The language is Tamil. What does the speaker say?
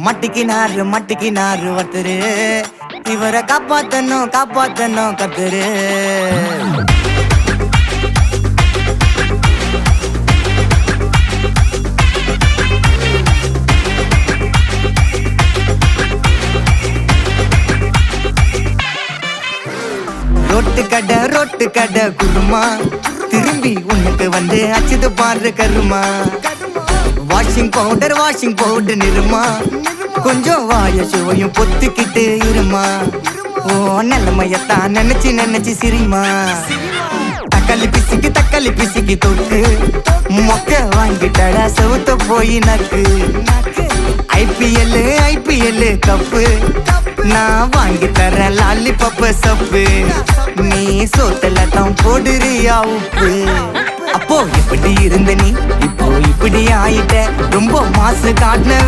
மட்டிக்கினாரு ஒருத்தரு, இவரை காப்பாத்தணும் கத்துரு. ரோட்டு கடை குருமா, திரும்பி உனக்கு வந்து அச்சுது பாரு கருமா. வாஷிங் பவுடர் நிறுமா, கொஞ்சம் வாய சுவையும் பொத்துக்கிட்டு இருமா. ஓ நிலைமையத்தான் நினைச்சு சிரிமா. தக்காளி பிசிக்கி தொட்டு மொக்க வாங்கிட்டடா செவுத்த போய் நக்கு. ஐபிஎல் கப்பு நான் வாங்கி தரேன் லாலிபப்பு சப்பு. நீ சோத்தல தான் போடுறியா உப்பு. அப்போ இப்படி இருந்த நீ இப்போ இப்படி ஆயிட்ட, ரொம்ப மாசு காட்டின